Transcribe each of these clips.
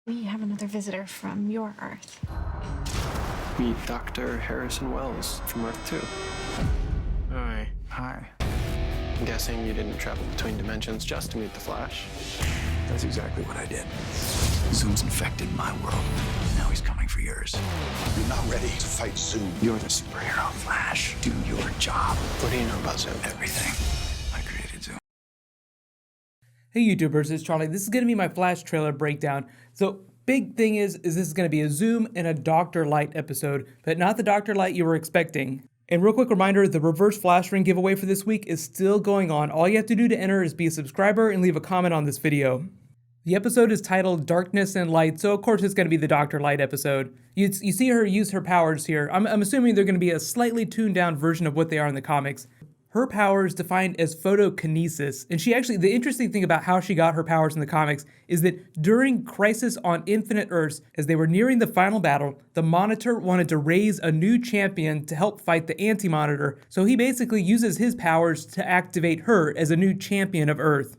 We have another visitor from your Earth. Meet Dr. Harrison Wells from Earth 2. Hi. Hi. I'm guessing you didn't travel between dimensions just to meet the Flash. That's exactly what I did. Zoom's infected my world. Now he's coming for yours. You're not ready to fight Zoom. You're the superhero, Flash. Do your job. What do you know about Zoom? Everything. I created Zoom. Hey YouTubers, it's Charlie. This is going to be my Flash trailer breakdown. So big thing is this is going to be a Zoom and a Dr. Light episode, but not the Dr. Light you were expecting. And real quick reminder, the reverse Flash ring giveaway for this week is still going on. All you have to do to enter is be a subscriber and leave a comment on this video. The episode is titled Darkness and Light, so of course it's going to be the Dr. Light episode. You see her use her powers here. I'm assuming they're going to be a slightly tuned down version of what they are in the comics. Her power is defined as photokinesis, and the interesting thing about how she got her powers in the comics is that during Crisis on Infinite Earths, as they were nearing the final battle, the Monitor wanted to raise a new champion to help fight the Anti-Monitor, so he basically uses his powers to activate her as a new champion of Earth.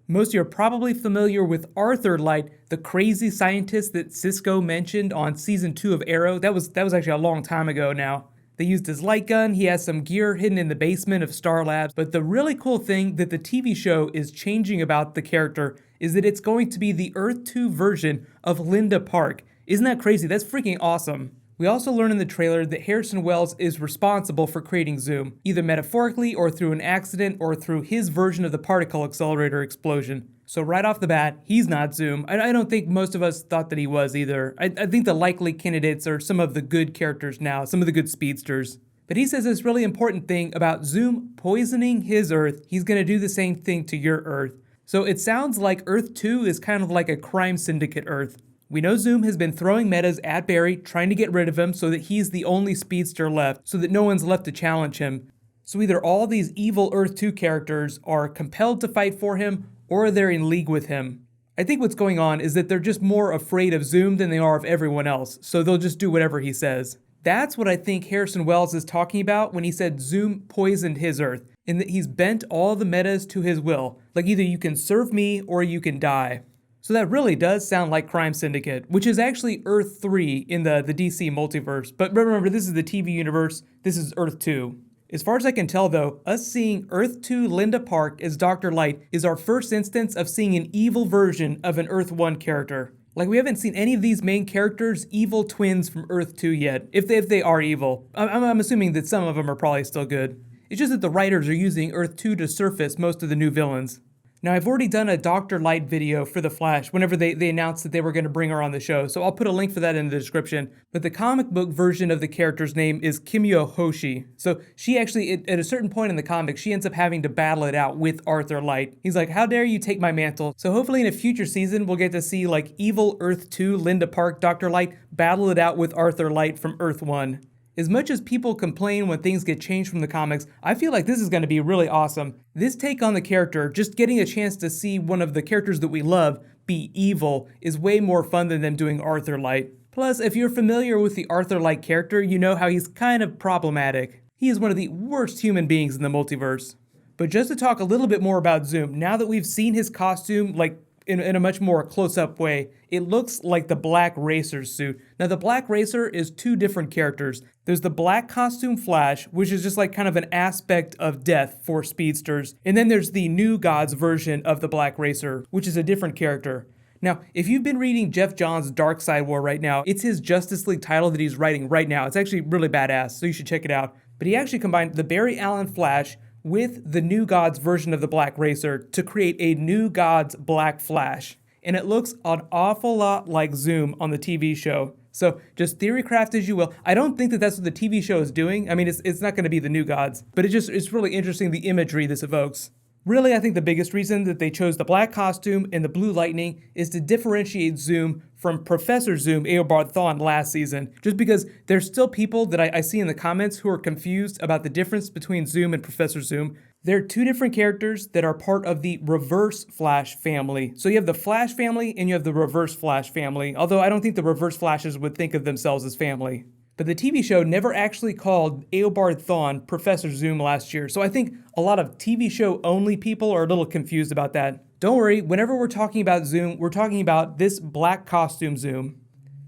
Most of you are probably familiar with Arthur Light, the crazy scientist that Cisco mentioned on season 2 of Arrow. That was actually a long time ago now. They used his light gun, he has some gear hidden in the basement of Star Labs, but the really cool thing that the TV show is changing about the character is that it's going to be the Earth 2 version of Linda Park. Isn't that crazy? That's freaking awesome. We also learn in the trailer that Harrison Wells is responsible for creating Zoom, either metaphorically or through an accident or through his version of the particle accelerator explosion. So right off the bat, he's not Zoom. I don't think most of us thought that he was either. I think the likely candidates are some of the good characters now, some of the good speedsters. But he says this really important thing about Zoom poisoning his Earth. He's going to do the same thing to your Earth. So it sounds like Earth 2 is kind of like a crime syndicate Earth. We know Zoom has been throwing metas at Barry, trying to get rid of him so that he's the only speedster left, so that no one's left to challenge him. So either all these evil Earth 2 characters are compelled to fight for him, or they're in league with him. I think what's going on is that they're just more afraid of Zoom than they are of everyone else, so they'll just do whatever he says. That's what I think Harrison Wells is talking about when he said Zoom poisoned his Earth, in that he's bent all the metas to his will, like either you can serve me or you can die. So that really does sound like Crime Syndicate, which is actually Earth 3 in the DC multiverse, but remember this is the TV universe, this is Earth 2. As far as I can tell though, us seeing Earth 2 Linda Park as Dr. Light is our first instance of seeing an evil version of an Earth 1 character. Like we haven't seen any of these main characters evil twins from Earth 2 yet, if they are evil. I'm assuming that some of them are probably still good. It's just that the writers are using Earth 2 to surface most of the new villains. Now, I've already done a Dr. Light video for The Flash whenever they announced that they were going to bring her on the show, so I'll put a link for that in the description. But the comic book version of the character's name is Kimio Hoshi. So she actually, at a certain point in the comic, she ends up having to battle it out with Arthur Light. He's like, how dare you take my mantle? So hopefully in a future season, we'll get to see like evil Earth 2 Linda Park Dr. Light battle it out with Arthur Light from Earth 1. As much as people complain when things get changed from the comics, I feel like this is going to be really awesome. This take on the character, just getting a chance to see one of the characters that we love be evil, is way more fun than them doing Arthur Light. Plus, if you're familiar with the Arthur Light character, you know how he's kind of problematic. He is one of the worst human beings in the multiverse. But just to talk a little bit more about Zoom, now that we've seen his costume, like in a much more close-up way, it looks like the Black Racer's suit. Now the Black Racer is two different characters. There's the Black Costume Flash, which is just like kind of an aspect of death for speedsters. And then there's the New Gods version of the Black Racer, which is a different character. Now, if you've been reading Geoff Johns' Darkseid War right now, it's his Justice League title that he's writing right now. It's actually really badass, so you should check it out. But he actually combined the Barry Allen Flash with the New Gods version of the Black Racer to create a New Gods Black Flash. And it looks an awful lot like Zoom on the TV show. So just theorycraft as you will. I don't think that that's what the TV show is doing. I mean, it's not going to be the New Gods, but it's really interesting the imagery this evokes. Really, I think the biggest reason that they chose the black costume and the blue lightning is to differentiate Zoom from Professor Zoom Eobard Thawne last season, just because there's still people that I see in the comments who are confused about the difference between Zoom and Professor Zoom. They're two different characters that are part of the Reverse Flash family. So you have the Flash family and you have the Reverse Flash family, although I don't think the Reverse Flashes would think of themselves as family. But the TV show never actually called Eobard Thawne Professor Zoom last year, so I think a lot of TV show only people are a little confused about that. Don't worry, whenever we're talking about Zoom, we're talking about this black costume Zoom.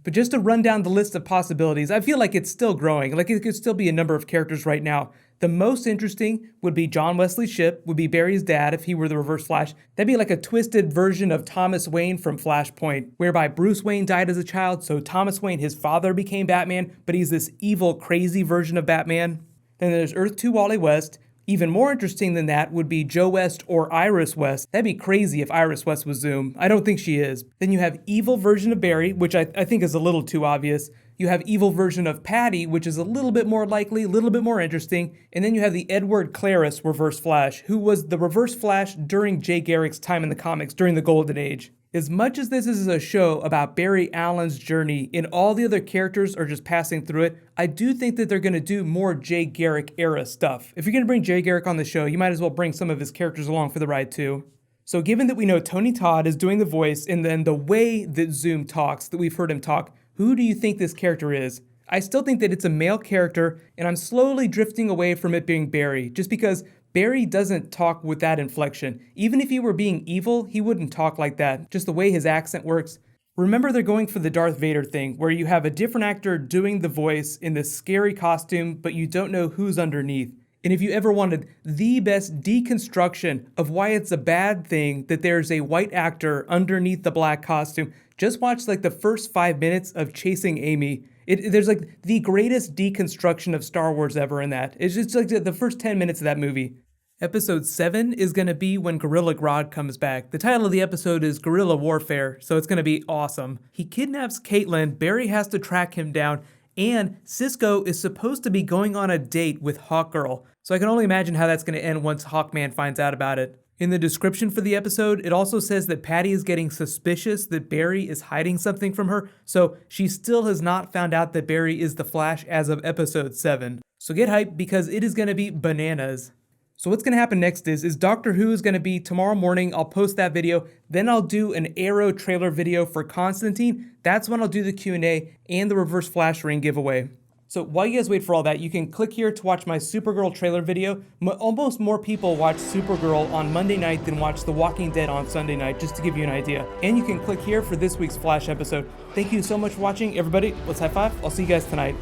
But just to run down the list of possibilities, I feel like it's still growing. Like it could still be a number of characters right now. The most interesting would be John Wesley Shipp, would be Barry's dad if he were the Reverse Flash. That'd be like a twisted version of Thomas Wayne from Flashpoint, whereby Bruce Wayne died as a child, so Thomas Wayne, his father, became Batman, but he's this evil, crazy version of Batman. Then there's Earth 2 Wally West. Even more interesting than that would be Joe West or Iris West. That'd be crazy if Iris West was Zoom. I don't think she is. Then you have evil version of Barry, which I think is a little too obvious. You have evil version of Patty, which is a little bit more likely, a little bit more interesting. And then you have the Edward Claris Reverse Flash, who was the Reverse Flash during Jay Garrick's time in the comics, during the Golden Age. As much as this is a show about Barry Allen's journey and all the other characters are just passing through it, I do think that they're going to do more Jay Garrick era stuff. If you're going to bring Jay Garrick on the show, you might as well bring some of his characters along for the ride too. So given that we know Tony Todd is doing the voice and then the way that Zoom talks, that we've heard him talk, who do you think this character is? I still think that it's a male character, and I'm slowly drifting away from it being Barry, just because Barry doesn't talk with that inflection. Even if he were being evil, he wouldn't talk like that, just the way his accent works. Remember, they're going for the Darth Vader thing, where you have a different actor doing the voice in this scary costume, but you don't know who's underneath. And if you ever wanted the best deconstruction of why it's a bad thing that there's a white actor underneath the black costume, just watch like the first 5 minutes of Chasing Amy. There's like the greatest deconstruction of Star Wars ever in that. It's just like the first 10 minutes of that movie. Episode 7 is going to be when Gorilla Grodd comes back. The title of the episode is Guerrilla Warfare, so it's going to be awesome. He kidnaps Caitlin, Barry has to track him down, and Cisco is supposed to be going on a date with Hawkgirl. So I can only imagine how that's going to end once Hawkman finds out about it. In the description for the episode, it also says that Patty is getting suspicious that Barry is hiding something from her, so she still has not found out that Barry is the Flash as of episode 7. So get hyped because it is going to be bananas. So what's going to happen next is Doctor Who is going to be tomorrow morning. I'll post that video. Then I'll do an Arrow trailer video for Constantine. That's when I'll do the Q&A and the Reverse Flash ring giveaway. So while you guys wait for all that, you can click here to watch my Supergirl trailer video. Almost more people watch Supergirl on Monday night than watch The Walking Dead on Sunday night, just to give you an idea. And you can click here for this week's Flash episode. Thank you so much for watching, everybody. Let's high five. I'll see you guys tonight.